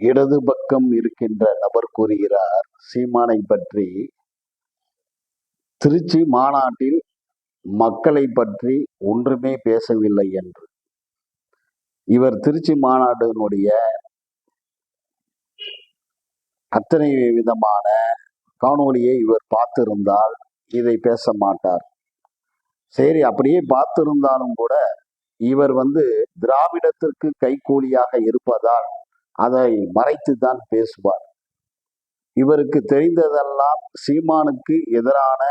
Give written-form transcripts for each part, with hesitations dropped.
இடது பக்கம் இருக்கின்ற நபர் கூறுகிறார் சீமானை பற்றி, திருச்சி மாநாட்டில் மக்களை பற்றி ஒன்றுமே பேசவில்லை என்று. இவர் திருச்சி மாநாட்டினுடைய அத்தனை விதமான காணொளியை இவர் பார்த்திருந்தால் இதை பேச மாட்டார். சரி, அப்படியே பார்த்திருந்தாலும் கூட இவர் திராவிடத்திற்கு கைகூலியாக இருப்பதால் அதை மறைத்து தான் பேசுவார். இவருக்கு தெரிந்ததெல்லாம் சீமானுக்கு எதிரான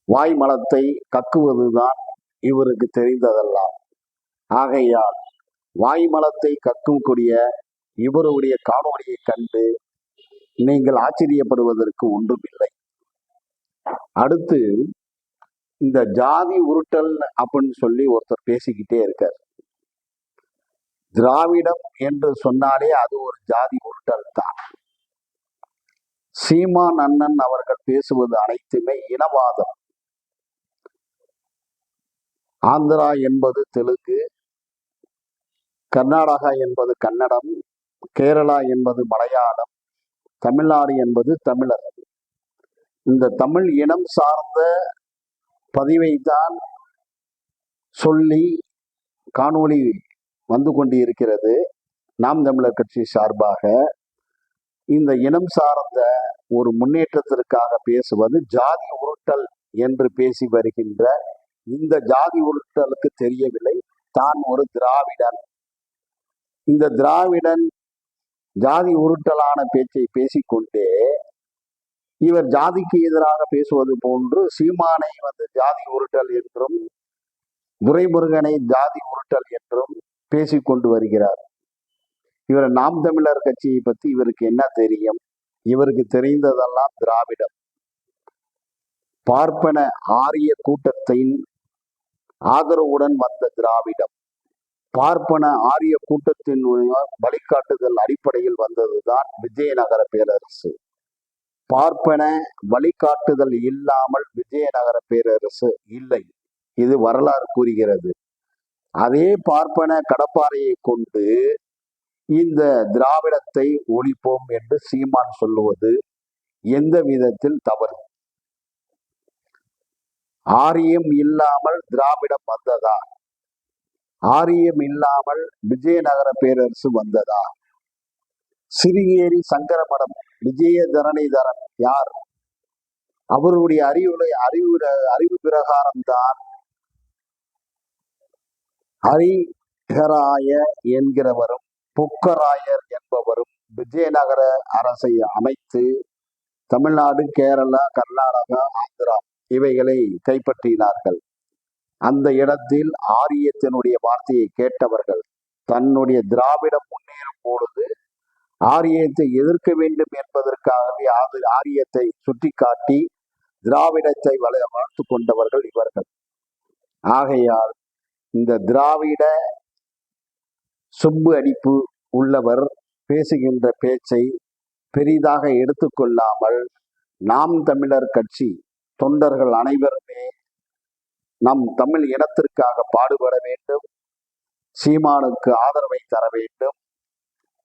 வாய்மலத்தை கக்குவதுதான் இவருக்கு தெரிந்ததெல்லாம். ஆகையால் வாய்மலத்தை கக்கக்கூடிய இவருடைய காணொலியை கண்டு நீங்கள் ஆச்சரியப்படுவதற்கு ஒன்றுமில்லை. அடுத்து இந்த ஜாதி உருட்டல் அப்படின்னு சொல்லி ஒருத்தர் பேசிக்கிட்டே இருக்கார். திராவிடம் என்று சொன்னாலே அது ஒரு ஜாதி உருட்டல் தான். சீமான் அண்ணன் அவர்கள் பேசுவது அனைத்துமே இனவாதம். ஆந்திரா என்பது தெலுங்கு, கர்நாடகா என்பது கன்னடம், கேரளா என்பது மலையாளம், தமிழ்நாடு என்பது தமிழர். இந்த தமிழ் இனம் சார்ந்த பதிவை தான் சொல்லி காணொளி வந்து கொண்டு இருக்கிறது. நாம் தமிழர் கட்சி சார்பாக இந்த இனம் சார்ந்த ஒரு முன்னேற்றத்திற்காக பேசுவது ஜாதி உருட்டல் என்று பேசி வருகின்ற இந்த ஜாதி உருட்டலுக்கு தெரியவில்லை தான் ஒரு திராவிடன். இந்த திராவிடன் ஜாதி உருட்டலான பேச்சை பேசிக்கொண்டே இவர் ஜாதிக்கு எதிராக பேசுவது போன்று சீமானை ஜாதி உருட்டல் என்றும் துரைமுருகனை ஜாதி உருட்டல் என்றும் பேசிக்கொண்டு வருகிறார். இவர் நாம் தமிழர் கட்சியை பற்றி இவருக்கு என்ன தெரியும்? இவருக்கு தெரிந்ததெல்லாம் திராவிடம். பார்ப்பன ஆரிய கூட்டத்தின் ஆதரவுடன் வந்த திராவிடம், பார்ப்பன ஆரிய கூட்டத்தின் வழிகாட்டுதல் அடிப்படையில் வந்ததுதான் விஜயநகர பேரரசு. பார்ப்பன வழிகாட்டுதல் இல்லாமல் விஜயநகர பேரரசு இல்லை, இது வரலாறு கூறுகிறது. அதே பார்ப்பன கடப்பாறையை கொண்டு இந்த திராவிடத்தை ஒழிப்போம் என்று சீமான் சொல்லுவது எந்த விதத்தில் தவறு? ஆரியம் இல்லாமல் திராவிடம் வந்ததா? ஆரியம் இல்லாமல் விஜயநகர பேரரசு வந்ததா? சிறுகேரி சங்கரமடம் விஜயதரணிதரன் யார்? அவருடைய அறிவு பிரகாரம்தான் ஹரிஹராய என்கிறவரும் புக்கராயர் என்பவரும் விஜயநகர அரசை அமைத்து தமிழ்நாடு, கேரளா, கர்நாடகா, ஆந்திரா இவைகளை கைப்பற்றினார்கள். அந்த இடத்தில் ஆரியத்தினுடைய வார்த்தையை கேட்டவர்கள் தன்னுடைய திராவிடம் முன்னேறும் பொழுது ஆரியத்தை எதிர்க்க வேண்டும் என்பதற்காகவே ஆரியத்தை சுட்டிக்காட்டி திராவிடத்தை வளர்த்து கொண்டவர்கள் இவர்கள். ஆகையால் இந்த திராவிட சொம்பு அடிப்பு உள்ளவர் பேசுகின்ற பேச்சை பெரிதாக எடுத்துக்கொள்ளாமல் நாம் தமிழர் கட்சி தொண்டர்கள் அனைவருமே நம் தமிழ் இனத்திற்காக பாடுபட வேண்டும், சீமானுக்கு ஆதரவை தர வேண்டும்.